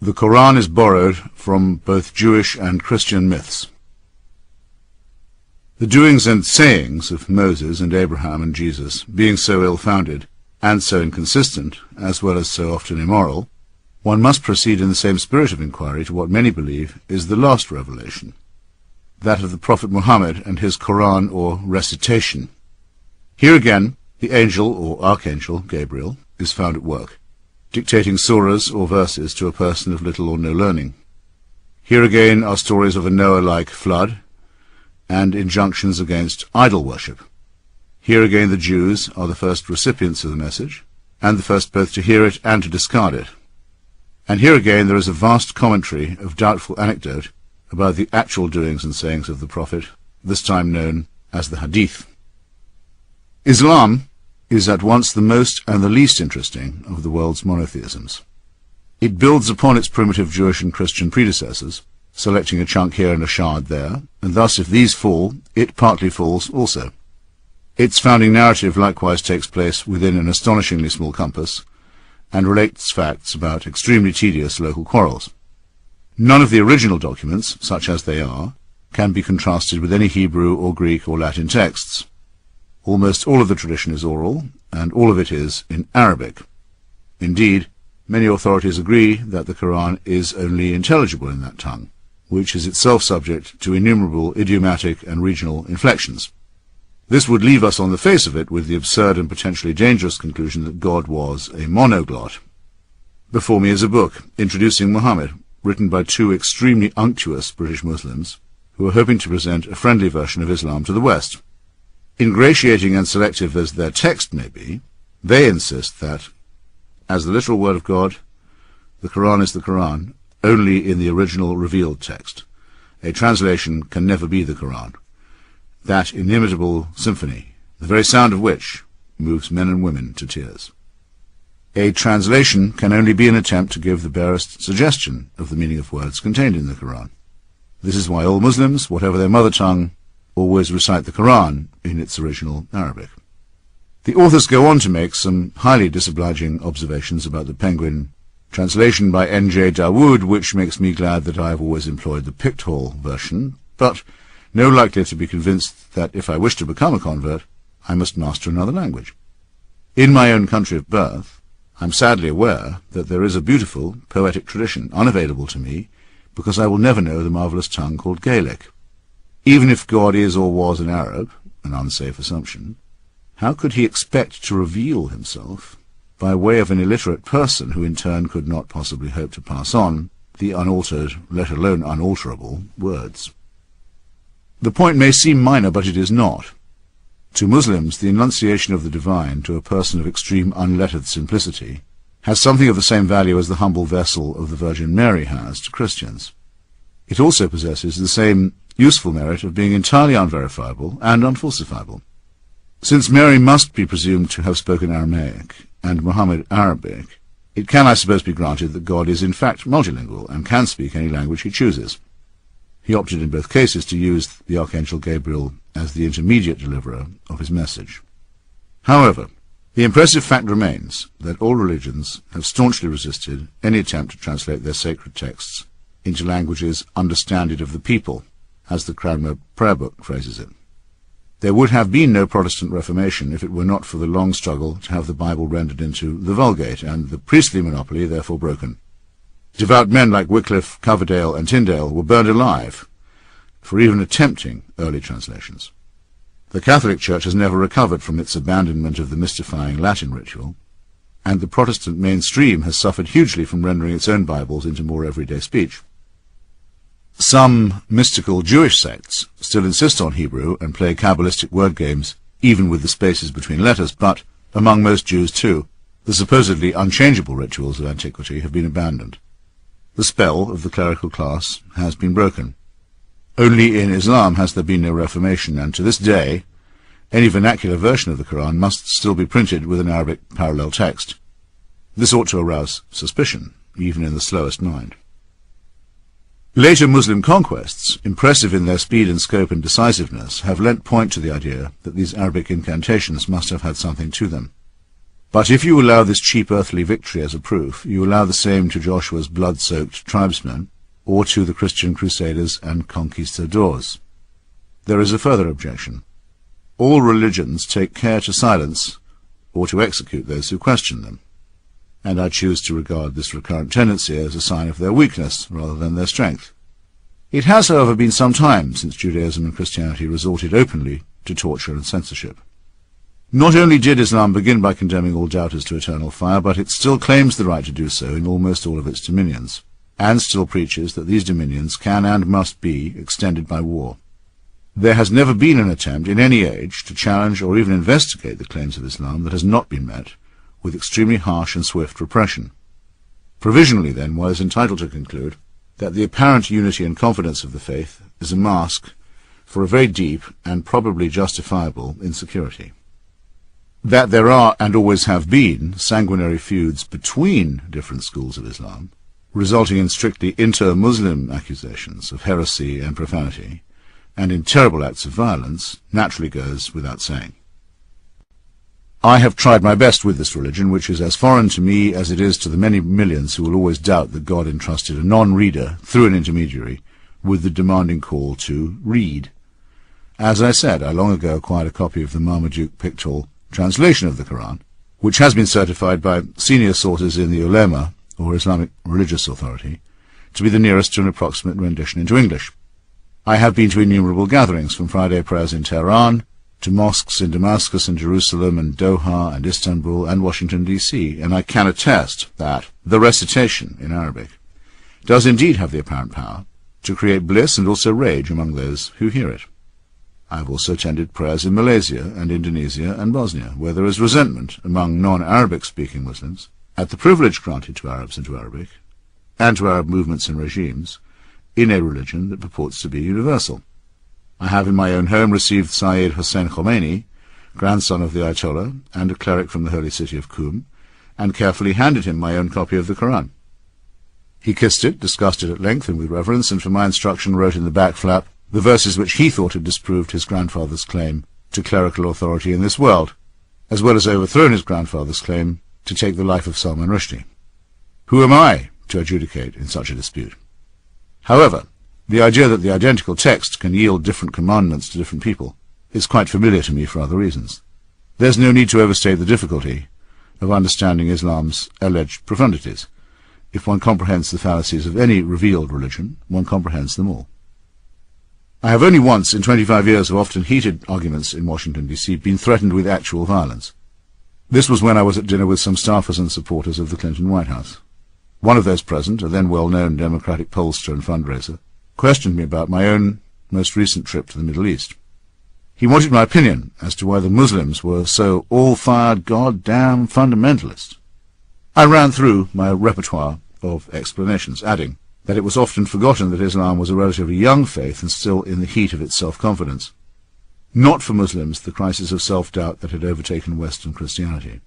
The Koran is borrowed from both Jewish and Christian myths. The doings and sayings of Moses and Abraham and Jesus, being so ill-founded and so inconsistent, as well as so often immoral, one must proceed in the same spirit of inquiry to what many believe is the last revelation, that of the Prophet Muhammad and his Koran or recitation. Here again, the angel or archangel, Gabriel, is found at work, dictating surahs or verses to a person of little or no learning. Here again are stories of a Noah-like flood, and injunctions against idol worship. Here again the Jews are the first recipients of the message, and the first both to hear it and to discard it. And here again there is a vast commentary of doubtful anecdote about the actual doings and sayings of the Prophet, this time known as the hadith. Islam is at once the most and the least interesting of the world's monotheisms. It builds upon its primitive Jewish and Christian predecessors, selecting a chunk here and a shard there, and thus if these fall, it partly falls also. Its founding narrative likewise takes place within an astonishingly small compass, and relates facts about extremely tedious local quarrels. None of the original documents, such as they are, can be contrasted with any Hebrew or Greek or Latin texts. Almost all of the tradition is oral, and all of it is in Arabic. Indeed, many authorities agree that the Koran is only intelligible in that tongue, which is itself subject to innumerable idiomatic and regional inflections. This would leave us on the face of it with the absurd and potentially dangerous conclusion that God was a monoglot. Before me is a book introducing Muhammad, written by two extremely unctuous British Muslims who are hoping to present a friendly version of Islam to the West. Ingratiating and selective as their text may be, they insist that, as the literal word of God, the Koran is the Koran only in the original revealed text. A translation can never be the Koran. That inimitable symphony, the very sound of which moves men and women to tears. A translation can only be an attempt to give the barest suggestion of the meaning of words contained in the Koran. This is why all Muslims, whatever their mother tongue, always recite the Koran in its original Arabic. The authors go on to make some highly disobliging observations about the Penguin translation by N.J. Dawood, which makes me glad that I have always employed the Picthall version, but no likelier to be convinced that if I wish to become a convert, I must master another language. In my own country of birth, I am sadly aware that there is a beautiful, poetic tradition unavailable to me, because I will never know the marvellous tongue called Gaelic. Even if God is or was an Arab, an unsafe assumption, how could he expect to reveal himself by way of an illiterate person who in turn could not possibly hope to pass on the unaltered, let alone unalterable, words? The point may seem minor, but it is not. To Muslims, the enunciation of the divine to a person of extreme unlettered simplicity has something of the same value as the humble vessel of the Virgin Mary has to Christians. It also possesses the same useful merit of being entirely unverifiable and unfalsifiable. Since Mary must be presumed to have spoken Aramaic and Muhammad Arabic, it can, I suppose, be granted that God is in fact multilingual and can speak any language he chooses. He opted in both cases to use the Archangel Gabriel as the intermediate deliverer of his message. However, the impressive fact remains that all religions have staunchly resisted any attempt to translate their sacred texts into languages understanded of the people, as the Cranmer Prayer Book phrases it. There would have been no Protestant Reformation if it were not for the long struggle to have the Bible rendered into the Vulgate, and the priestly monopoly therefore broken. Devout men like Wycliffe, Coverdale, and Tyndale were burned alive for even attempting early translations. The Catholic Church has never recovered from its abandonment of the mystifying Latin ritual, and the Protestant mainstream has suffered hugely from rendering its own Bibles into more everyday speech. Some mystical Jewish sects still insist on Hebrew and play Kabbalistic word games, even with the spaces between letters, but, among most Jews too, the supposedly unchangeable rituals of antiquity have been abandoned. The spell of the clerical class has been broken. Only in Islam has there been no reformation, and to this day, any vernacular version of the Koran must still be printed with an Arabic parallel text. This ought to arouse suspicion, even in the slowest mind. Later Muslim conquests, impressive in their speed and scope and decisiveness, have lent point to the idea that these Arabic incantations must have had something to them. But if you allow this cheap earthly victory as a proof, you allow the same to Joshua's blood-soaked tribesmen, or to the Christian crusaders and conquistadors. There is a further objection. All religions take care to silence or to execute those who question them, and I choose to regard this recurrent tendency as a sign of their weakness rather than their strength. It has, however, been some time since Judaism and Christianity resorted openly to torture and censorship. Not only did Islam begin by condemning all doubters to eternal fire, but it still claims the right to do so in almost all of its dominions, and still preaches that these dominions can and must be extended by war. There has never been an attempt in any age to challenge or even investigate the claims of Islam that has not been met with extremely harsh and swift repression. Provisionally, then, one is entitled to conclude that the apparent unity and confidence of the faith is a mask for a very deep and probably justifiable insecurity. That there are, and always have been, sanguinary feuds between different schools of Islam, resulting in strictly inter-Muslim accusations of heresy and profanity, and in terrible acts of violence, naturally goes without saying. I have tried my best with this religion, which is as foreign to me as it is to the many millions who will always doubt that God entrusted a non-reader, through an intermediary, with the demanding call to read. As I said, I long ago acquired a copy of the Marmaduke Pictorial translation of the Koran, which has been certified by senior sources in the ulema, or Islamic religious authority, to be the nearest to an approximate rendition into English. I have been to innumerable gatherings, from Friday prayers in Tehran, to mosques in Damascus and Jerusalem and Doha and Istanbul and Washington, D.C., and I can attest that the recitation in Arabic does indeed have the apparent power to create bliss and also rage among those who hear it. I have also attended prayers in Malaysia and Indonesia and Bosnia, where there is resentment among non-Arabic-speaking Muslims at the privilege granted to Arabs and to Arabic, and to Arab movements and regimes, in a religion that purports to be universal. I have in my own home received Sayyid Hossein Khomeini, grandson of the Ayatollah, and a cleric from the holy city of Qum, and carefully handed him my own copy of the Koran. He kissed it, discussed it at length and with reverence, and for my instruction wrote in the back flap the verses which he thought had disproved his grandfather's claim to clerical authority in this world, as well as overthrown his grandfather's claim to take the life of Salman Rushdie. Who am I to adjudicate in such a dispute? However, the idea that the identical text can yield different commandments to different people is quite familiar to me for other reasons. There's no need to overstate the difficulty of understanding Islam's alleged profundities. If one comprehends the fallacies of any revealed religion, one comprehends them all. I have only once, in 25 years of often heated arguments in Washington, D.C., been threatened with actual violence. This was when I was at dinner with some staffers and supporters of the Clinton White House. One of those present, a then well-known Democratic pollster and fundraiser, questioned me about my own most recent trip to the Middle East. He wanted my opinion as to why the Muslims were so all-fired goddamn fundamentalist. I ran through my repertoire of explanations, adding that it was often forgotten that Islam was a relatively young faith and still in the heat of its self-confidence. Not for Muslims the crisis of self-doubt that had overtaken Western Christianity.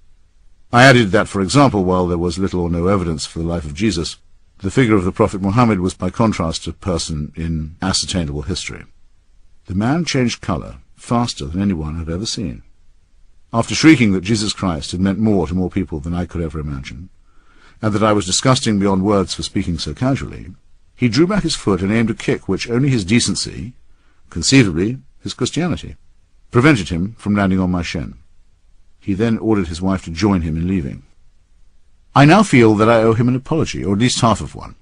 I added that, for example, while there was little or no evidence for the life of Jesus, the figure of the Prophet Muhammad was by contrast a person in ascertainable history. The man changed colour faster than anyone had ever seen. After shrieking that Jesus Christ had meant more to more people than I could ever imagine, and that I was disgusting beyond words for speaking so casually, he drew back his foot and aimed a kick which only his decency, conceivably his Christianity, prevented him from landing on my shin. He then ordered his wife to join him in leaving. I now feel that I owe him an apology, or at least half of one.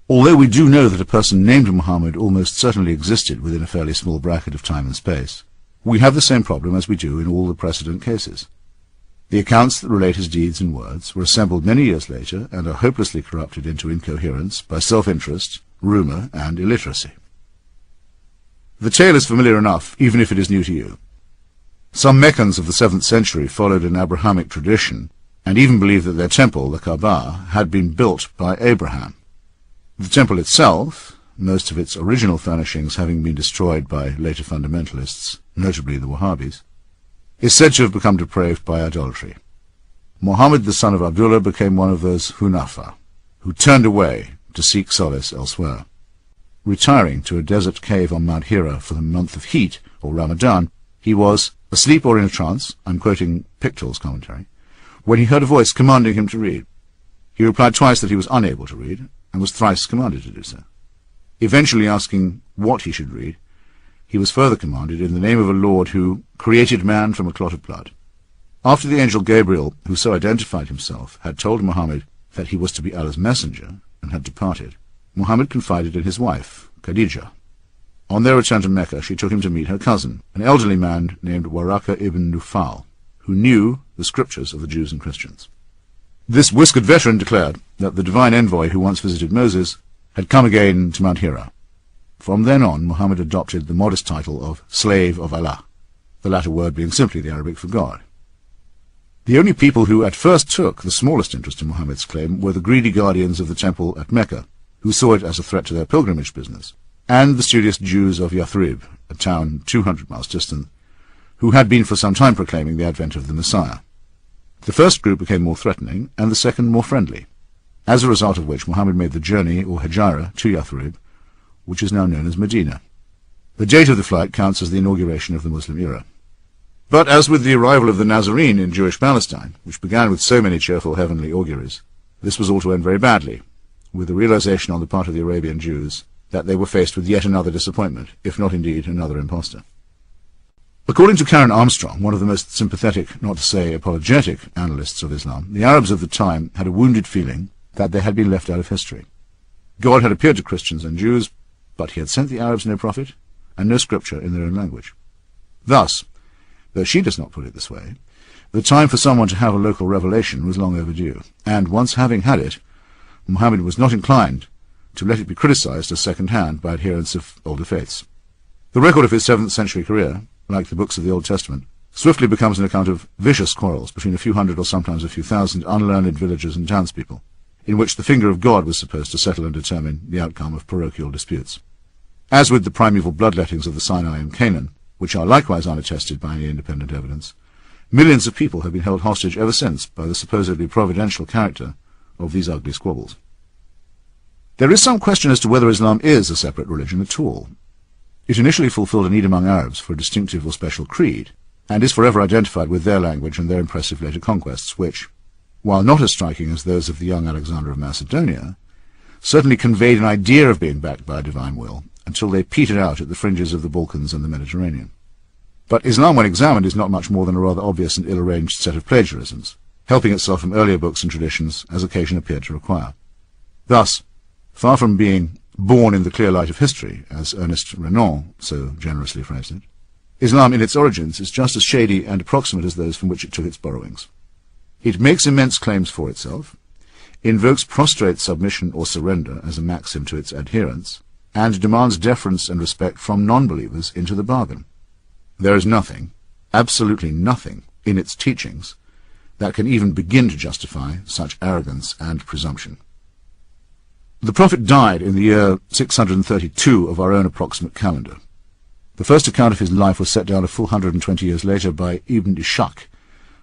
Although we do know that a person named Muhammad almost certainly existed within a fairly small bracket of time and space, we have the same problem as we do in all the precedent cases. The accounts that relate his deeds and words were assembled many years later and are hopelessly corrupted into incoherence by self-interest, rumour, and illiteracy. The tale is familiar enough, even if it is new to you. Some Meccans of the 7th century followed an Abrahamic tradition, and even believed that their temple, the Kaaba, had been built by Abraham. The temple itself, most of its original furnishings having been destroyed by later fundamentalists, notably the Wahhabis, is said to have become depraved by idolatry. Muhammad, the son of Abdullah, became one of those Hunafa, who turned away to seek solace elsewhere. Retiring to a desert cave on Mount Hira for the month of heat, or Ramadan, he was asleep or in a trance, I'm quoting Pictorial's commentary, when he heard a voice commanding him to read. He replied twice that he was unable to read, and was thrice commanded to do so. Eventually asking what he should read, he was further commanded in the name of a Lord who created man from a clot of blood. After the angel Gabriel, who so identified himself, had told Muhammad that he was to be Allah's messenger, and had departed, Muhammad confided in his wife, Khadijah. On their return to Mecca, she took him to meet her cousin, an elderly man named Waraka ibn Nufal, who knew the scriptures of the Jews and Christians. This whiskered veteran declared that the divine envoy who once visited Moses had come again to Mount Hira. From then on, Muhammad adopted the modest title of Slave of Allah, the latter word being simply the Arabic for God. The only people who at first took the smallest interest in Muhammad's claim were the greedy guardians of the temple at Mecca, who saw it as a threat to their pilgrimage business, and the studious Jews of Yathrib, a town 200 miles distant, who had been for some time proclaiming the advent of the Messiah. The first group became more threatening, and the second more friendly, as a result of which Muhammad made the journey, or hijrah, to Yathrib, which is now known as Medina. The date of the flight counts as the inauguration of the Muslim era. But as with the arrival of the Nazarene in Jewish Palestine, which began with so many cheerful heavenly auguries, this was all to end very badly, with the realization on the part of the Arabian Jews that they were faced with yet another disappointment, if not indeed another impostor. According to Karen Armstrong, one of the most sympathetic, not to say apologetic, analysts of Islam, the Arabs of the time had a wounded feeling that they had been left out of history. God had appeared to Christians and Jews, but he had sent the Arabs no prophet and no scripture in their own language. Thus, though she does not put it this way, the time for someone to have a local revelation was long overdue, and once having had it, Muhammad was not inclined to let it be criticized as second-hand by adherents of older faiths. The record of his 7th century career, like the books of the Old Testament, swiftly becomes an account of vicious quarrels between a few hundred or sometimes a few thousand unlearned villagers and townspeople, in which the finger of God was supposed to settle and determine the outcome of parochial disputes. As with the primeval bloodlettings of the Sinai and Canaan, which are likewise unattested by any independent evidence, millions of people have been held hostage ever since by the supposedly providential character of these ugly squabbles. There is some question as to whether Islam is a separate religion at all. It initially fulfilled a need among Arabs for a distinctive or special creed, and is forever identified with their language and their impressive later conquests, which, while not as striking as those of the young Alexander of Macedonia, certainly conveyed an idea of being backed by a divine will, until they petered out at the fringes of the Balkans and the Mediterranean. But Islam, when examined, is not much more than a rather obvious and ill-arranged set of plagiarisms, helping itself from earlier books and traditions as occasion appeared to require. Thus, far from being born in the clear light of history, as Ernest Renan so generously phrased it, Islam in its origins is just as shady and approximate as those from which it took its borrowings. It makes immense claims for itself, invokes prostrate submission or surrender as a maxim to its adherents, and demands deference and respect from non-believers into the bargain. There is nothing, absolutely nothing, in its teachings that can even begin to justify such arrogance and presumption. The Prophet died in the year 632 of our own approximate calendar. The first account of his life was set down a full 120 years later by Ibn Ishaq,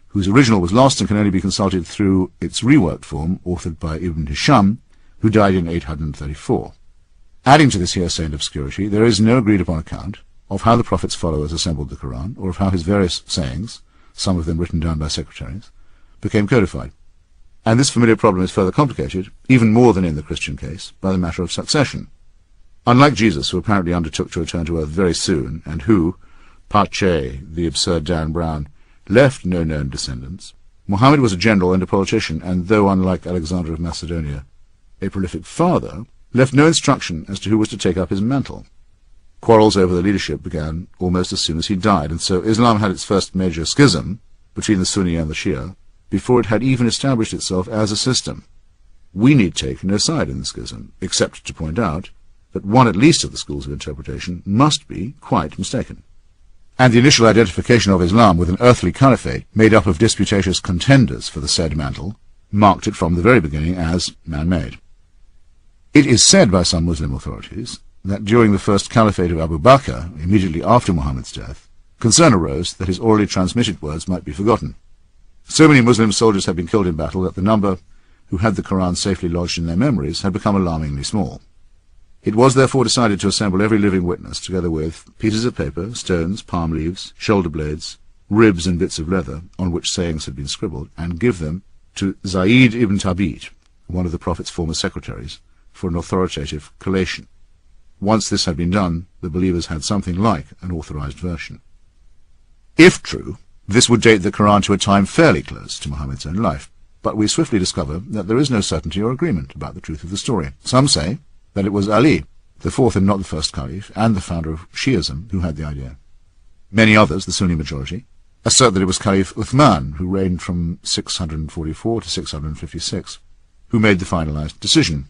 whose original was lost and can only be consulted through its reworked form, authored by Ibn Hisham, who died in 834. Adding to this hearsay and obscurity, there is no agreed-upon account of how the Prophet's followers assembled the Koran, or of how his various sayings, some of them written down by secretaries, became codified. And this familiar problem is further complicated, even more than in the Christian case, by the matter of succession. Unlike Jesus, who apparently undertook to return to earth very soon, and who, Pache, the absurd Dan Brown, left no known descendants, Muhammad was a general and a politician, and though, unlike Alexander of Macedonia, a prolific father, left no instruction as to who was to take up his mantle. Quarrels over the leadership began almost as soon as he died, and so Islam had its first major schism between the Sunni and the Shia before it had even established itself as a system. We need take no side in the schism, except to point out that one at least of the schools of interpretation must be quite mistaken. And the initial identification of Islam with an earthly caliphate made up of disputatious contenders for the said mantle marked it from the very beginning as man-made. It is said by some Muslim authorities that during the first caliphate of Abu Bakr, immediately after Muhammad's death, concern arose that his orally transmitted words might be forgotten. So many Muslim soldiers had been killed in battle that the number who had the Koran safely lodged in their memories had become alarmingly small. It was therefore decided to assemble every living witness, together with pieces of paper, stones, palm leaves, shoulder blades, ribs and bits of leather on which sayings had been scribbled, and give them to Zayd ibn Thabit, one of the Prophet's former secretaries, for an authoritative collation. Once this had been done, the believers had something like an authorized version. If true, this would date the Koran to a time fairly close to Muhammad's own life, but we swiftly discover that there is no certainty or agreement about the truth of the story. Some say that it was Ali, the fourth and not the first caliph, and the founder of Shi'ism, who had the idea. Many others, the Sunni majority, assert that it was Caliph Uthman, who reigned from 644 to 656, who made the finalized decision.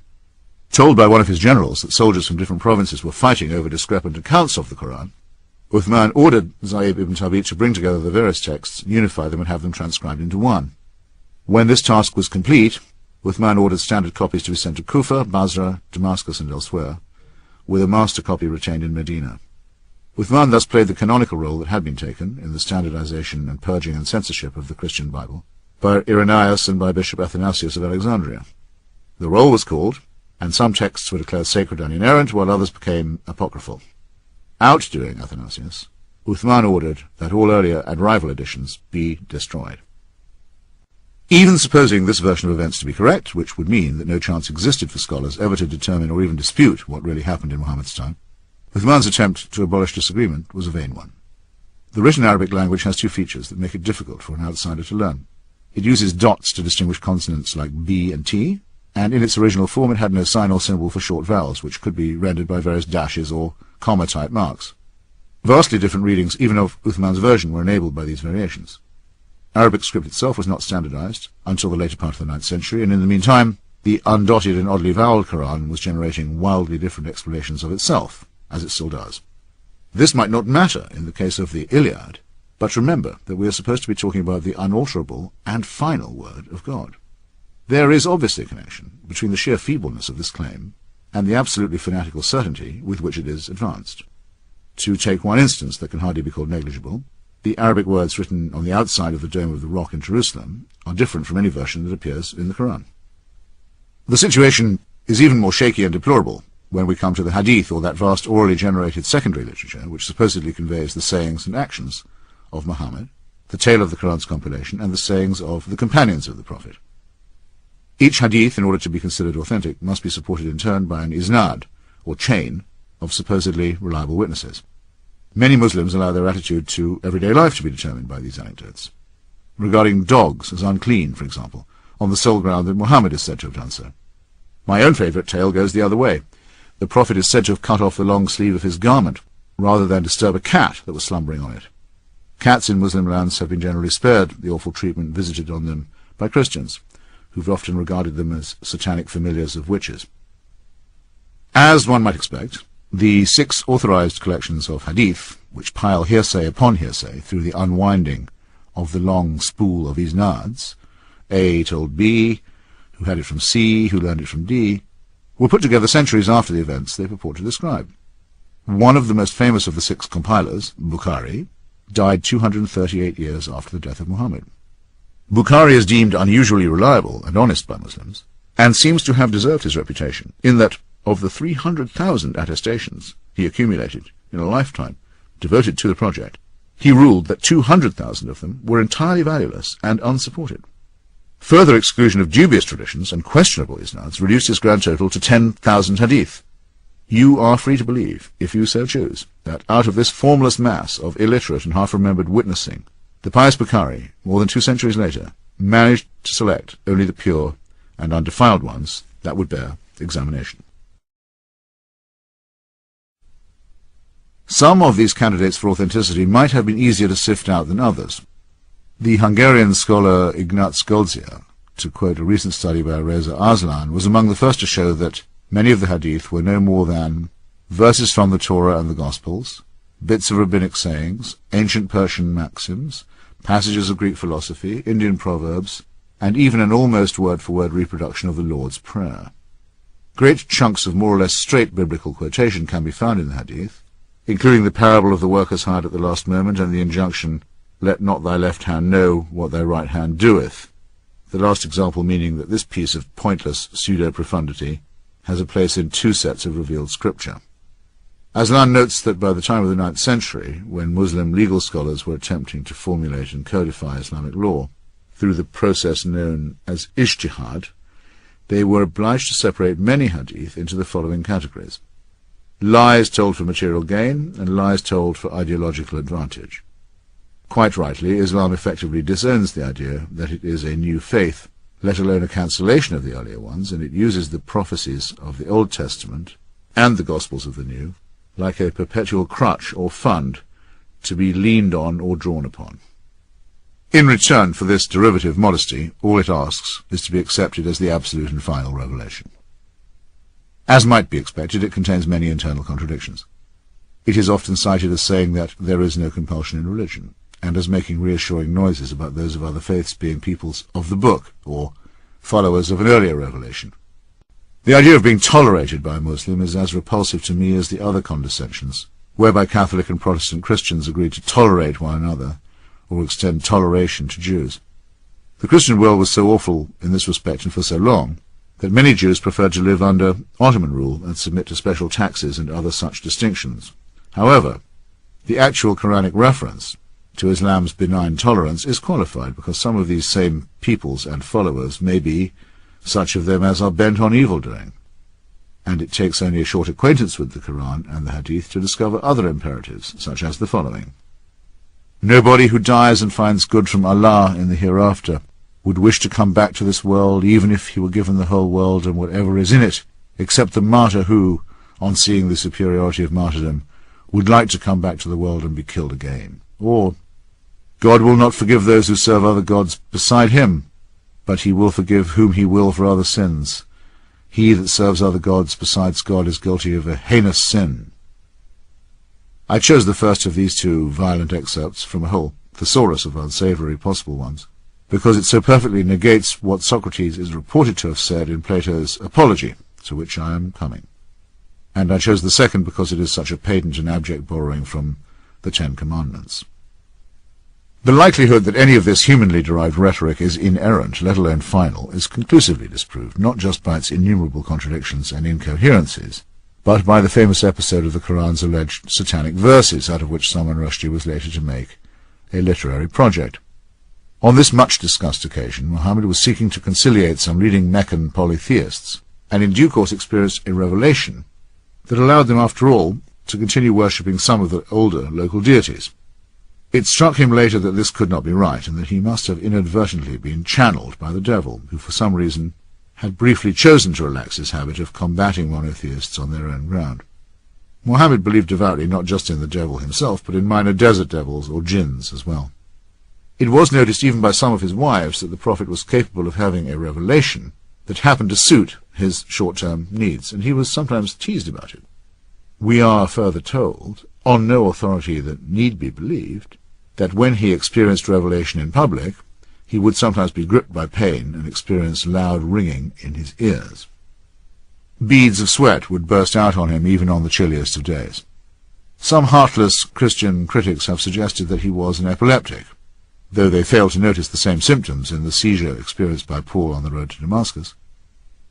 Told by one of his generals that soldiers from different provinces were fighting over discrepant accounts of the Koran, Uthman ordered Zayd ibn Thabit to bring together the various texts, unify them, and have them transcribed into one. When this task was complete, Uthman ordered standard copies to be sent to Kufa, Basra, Damascus, and elsewhere, with a master copy retained in Medina. Uthman thus played the canonical role that had been taken in the standardization and purging and censorship of the Christian Bible by Irenaeus and by Bishop Athanasius of Alexandria. The role was called, and some texts were declared sacred and inerrant, while others became apocryphal. Outdoing Athanasius, Uthman ordered that all earlier and rival editions be destroyed. Even supposing this version of events to be correct, which would mean that no chance existed for scholars ever to determine or even dispute what really happened in Muhammad's time, Uthman's attempt to abolish disagreement was a vain one. The written Arabic language has two features that make it difficult for an outsider to learn. It uses dots to distinguish consonants like B and T, and in its original form it had no sign or symbol for short vowels, which could be rendered by various dashes or comma-type marks. Vastly different readings, even of Uthman's version, were enabled by these variations. Arabic script itself was not standardized until the later part of the 9th century, and in the meantime the undotted and oddly voweled Koran was generating wildly different explanations of itself, as it still does. This might not matter in the case of the Iliad, but remember that we are supposed to be talking about the unalterable and final word of God. There is obviously a connection between the sheer feebleness of this claim and the absolutely fanatical certainty with which it is advanced. To take one instance that can hardly be called negligible, the Arabic words written on the outside of the Dome of the Rock in Jerusalem are different from any version that appears in the Koran. The situation is even more shaky and deplorable when we come to the hadith, or that vast orally generated secondary literature which supposedly conveys the sayings and actions of Muhammad, the tale of the Koran's compilation, and the sayings of the companions of the Prophet. Each hadith, in order to be considered authentic, must be supported in turn by an isnad, or chain, of supposedly reliable witnesses. Many Muslims allow their attitude to everyday life to be determined by these anecdotes. Regarding dogs as unclean, for example, on the sole ground that Muhammad is said to have done so. My own favourite tale goes the other way. The Prophet is said to have cut off the long sleeve of his garment, rather than disturb a cat that was slumbering on it. Cats in Muslim lands have been generally spared the awful treatment visited on them by Christians, who've often regarded them as satanic familiars of witches. As one might expect, the 6 authorized collections of hadith, which pile hearsay upon hearsay through the unwinding of the long spool of isnads, A told B, who had it from C, who learned it from D, were put together centuries after the events they purport to describe. One of the most famous of the 6 compilers, Bukhari, died 238 years after the death of Muhammad. Bukhari is deemed unusually reliable and honest by Muslims, and seems to have deserved his reputation, in that of the 300,000 attestations he accumulated in a lifetime devoted to the project, he ruled that 200,000 of them were entirely valueless and unsupported. Further exclusion of dubious traditions and questionable isnads reduced his grand total to 10,000 hadith. You are free to believe, if you so choose, that out of this formless mass of illiterate and half-remembered witnessing, the pious Bukhari, more than 2 centuries later, managed to select only the pure and undefiled ones that would bear examination. Some of these candidates for authenticity might have been easier to sift out than others. The Hungarian scholar Ignác Goldziher, to quote a recent study by Reza Arslan, was among the first to show that many of the hadith were no more than verses from the Torah and the Gospels, bits of rabbinic sayings, ancient Persian maxims, passages of Greek philosophy, Indian proverbs, and even an almost word-for-word reproduction of the Lord's Prayer. Great chunks of more or less straight biblical quotation can be found in the hadith, including the parable of the workers hired at the last moment and the injunction, "Let not thy left hand know what thy right hand doeth," the last example meaning that this piece of pointless pseudo-profundity has a place in 2 sets of revealed scripture. Aslan notes that by the time of the 9th century, when Muslim legal scholars were attempting to formulate and codify Islamic law through the process known as ijtihad, they were obliged to separate many hadith into the following categories: lies told for material gain and lies told for ideological advantage. Quite rightly, Islam effectively disowns the idea that it is a new faith, let alone a cancellation of the earlier ones, and it uses the prophecies of the Old Testament and the Gospels of the New like a perpetual crutch or fund to be leaned on or drawn upon. In return for this derivative modesty, all it asks is to be accepted as the absolute and final revelation. As might be expected, it contains many internal contradictions. It is often cited as saying that there is no compulsion in religion, and as making reassuring noises about those of other faiths being peoples of the book, or followers of an earlier revelation. The idea of being tolerated by a Muslim is as repulsive to me as the other condescensions, whereby Catholic and Protestant Christians agree to tolerate one another, or extend toleration to Jews. The Christian world was so awful in this respect and for so long, that many Jews preferred to live under Ottoman rule and submit to special taxes and other such distinctions. However, the actual Quranic reference to Islam's benign tolerance is qualified, because some of these same peoples and followers may be such of them as are bent on evil-doing, and it takes only a short acquaintance with the Koran and the hadith to discover other imperatives, such as the following: nobody who dies and finds good from Allah in the hereafter would wish to come back to this world, even if he were given the whole world and whatever is in it, except the martyr who, on seeing the superiority of martyrdom, would like to come back to the world and be killed again. Or, God will not forgive those who serve other gods beside him, but he will forgive whom he will for other sins. He that serves other gods besides God is guilty of a heinous sin. I chose the first of these two violent excerpts from a whole thesaurus of unsavoury possible ones, because it so perfectly negates what Socrates is reported to have said in Plato's Apology, to which I am coming. And I chose the second because it is such a patent and abject borrowing from the Ten Commandments. The likelihood that any of this humanly derived rhetoric is inerrant, let alone final, is conclusively disproved, not just by its innumerable contradictions and incoherencies, but by the famous episode of the Koran's alleged satanic verses, out of which Salman Rushdie was later to make a literary project. On this much-discussed occasion, Muhammad was seeking to conciliate some leading Meccan polytheists, and in due course experienced a revelation that allowed them, after all, to continue worshipping some of the older local deities. It struck him later that this could not be right, and that he must have inadvertently been channeled by the devil, who for some reason had briefly chosen to relax his habit of combating monotheists on their own ground. Muhammad believed devoutly not just in the devil himself, but in minor desert devils or jinns as well. It was noticed even by some of his wives that the Prophet was capable of having a revelation that happened to suit his short-term needs, and he was sometimes teased about it. We are further told, on no authority that need be believed, that when he experienced revelation in public, he would sometimes be gripped by pain and experience loud ringing in his ears. Beads of sweat would burst out on him even on the chilliest of days. Some heartless Christian critics have suggested that he was an epileptic, though they fail to notice the same symptoms in the seizure experienced by Paul on the road to Damascus.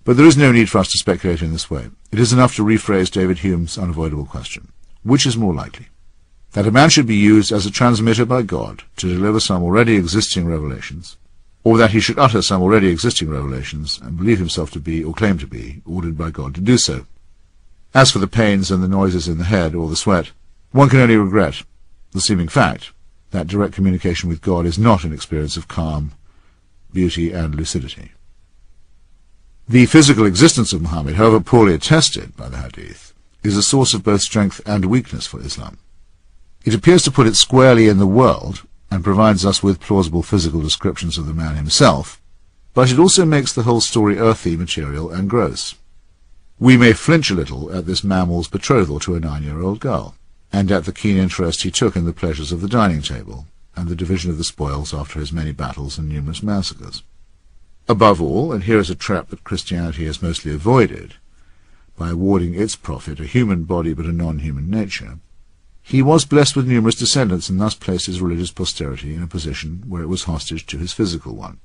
But there is no need for us to speculate in this way. It is enough to rephrase David Hume's unavoidable question: which is more likely? That a man should be used as a transmitter by God to deliver some already existing revelations, or that he should utter some already existing revelations and believe himself to be, or claim to be, ordered by God to do so. As for the pains and the noises in the head, or the sweat, one can only regret the seeming fact that direct communication with God is not an experience of calm, beauty, and lucidity. The physical existence of Muhammad, however poorly attested by the hadith, is a source of both strength and weakness for Islam. It appears to put it squarely in the world, and provides us with plausible physical descriptions of the man himself, but it also makes the whole story earthy, material, and gross. We may flinch a little at this mammal's betrothal to a 9-year-old girl, and at the keen interest he took in the pleasures of the dining table, and the division of the spoils after his many battles and numerous massacres. Above all, and here is a trap that Christianity has mostly avoided, by awarding its prophet a human body but a non-human nature, he was blessed with numerous descendants, and thus placed his religious posterity in a position where it was hostage to his physical one.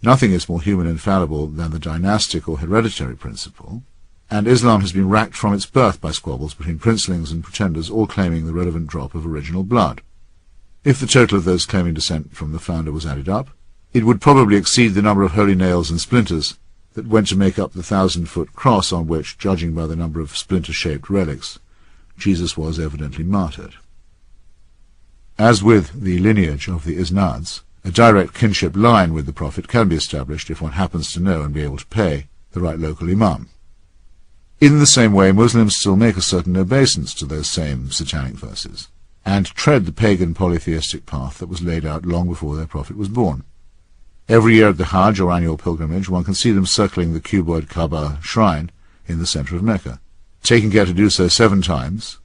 Nothing is more human and fallible than the dynastic or hereditary principle, and Islam has been racked from its birth by squabbles between princelings and pretenders, all claiming the relevant drop of original blood. If the total of those claiming descent from the founder was added up, it would probably exceed the number of holy nails and splinters that went to make up the 1,000-foot cross on which, judging by the number of splinter-shaped relics, Jesus was evidently martyred. As with the lineage of the Isnads, a direct kinship line with the Prophet can be established if one happens to know and be able to pay the right local imam. In the same way, Muslims still make a certain obeisance to those same satanic verses, and tread the pagan polytheistic path that was laid out long before their Prophet was born. Every year at the Hajj, or annual pilgrimage, one can see them circling the cuboid Kaaba shrine in the centre of Mecca, taking care to do so 7 times,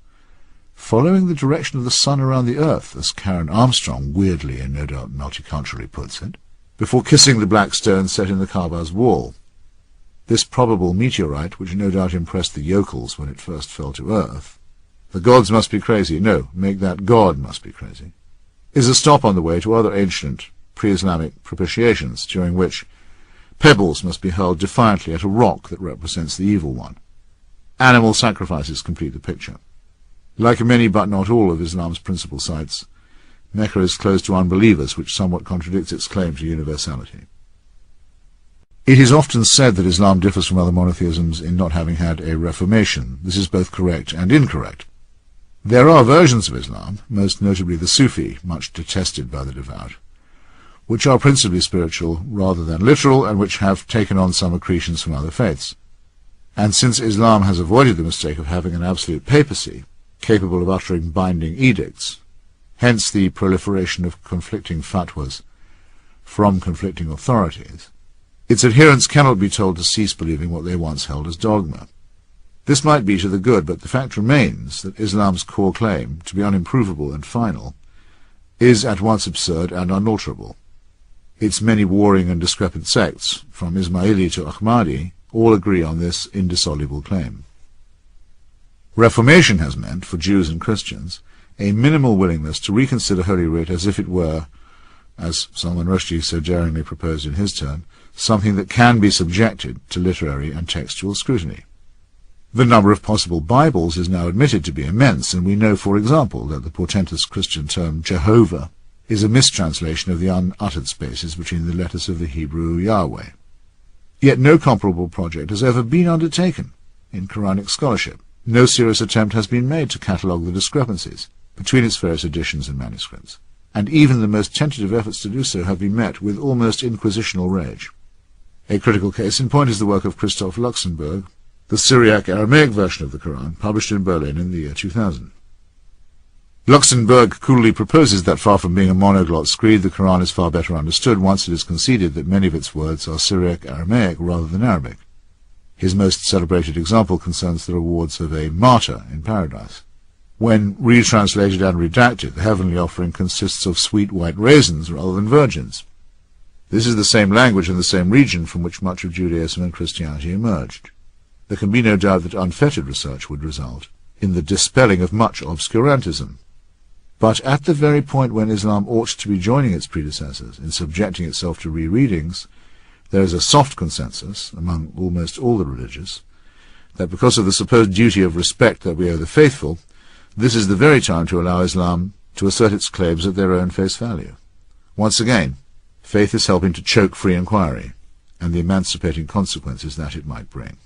following the direction of the sun around the earth, as Karen Armstrong weirdly and no doubt multiculturally puts it, before kissing the black stone set in the Kaaba's wall. This probable meteorite, which no doubt impressed the yokels when it first fell to earth, the gods must be crazy, no, make that God must be crazy, is a stop on the way to other ancient pre-Islamic propitiations, during which pebbles must be hurled defiantly at a rock that represents the evil one. Animal sacrifices complete the picture. Like many but not all of Islam's principal sites, Mecca is closed to unbelievers, which somewhat contradicts its claim to universality. It is often said that Islam differs from other monotheisms in not having had a reformation. This is both correct and incorrect. There are versions of Islam, most notably the Sufi, much detested by the devout, which are principally spiritual rather than literal, and which have taken on some accretions from other faiths. And since Islam has avoided the mistake of having an absolute papacy, capable of uttering binding edicts, hence the proliferation of conflicting fatwas from conflicting authorities, its adherents cannot be told to cease believing what they once held as dogma. This might be to the good, but the fact remains that Islam's core claim, to be unimprovable and final, is at once absurd and unalterable. Its many warring and discrepant sects, from Ismaili to Ahmadi, all agree on this indissoluble claim. Reformation has meant, for Jews and Christians, a minimal willingness to reconsider Holy Writ as if it were, as Salman Rushdie so daringly proposed in his turn, something that can be subjected to literary and textual scrutiny. The number of possible Bibles is now admitted to be immense, and we know, for example, that the portentous Christian term Jehovah is a mistranslation of the unuttered spaces between the letters of the Hebrew Yahweh. Yet no comparable project has ever been undertaken in Quranic scholarship. No serious attempt has been made to catalogue the discrepancies between its various editions and manuscripts, and even the most tentative efforts to do so have been met with almost inquisitional rage. A critical case in point is the work of Christoph Luxemburg, the Syriac-Aramaic version of the Koran, published in Berlin in the year 2000. Luxemburg coolly proposes that far from being a monoglot screed, the Koran is far better understood once it is conceded that many of its words are Syriac-Aramaic rather than Arabic. His most celebrated example concerns the rewards of a martyr in paradise. When retranslated and redacted, the heavenly offering consists of sweet white raisins rather than virgins. This is the same language and the same region from which much of Judaism and Christianity emerged. There can be no doubt that unfettered research would result in the dispelling of much obscurantism. But at the very point when Islam ought to be joining its predecessors in subjecting itself to rereadings, there is a soft consensus among almost all the religious that because of the supposed duty of respect that we owe the faithful, this is the very time to allow Islam to assert its claims at their own face value. Once again, faith is helping to choke free inquiry and the emancipating consequences that it might bring.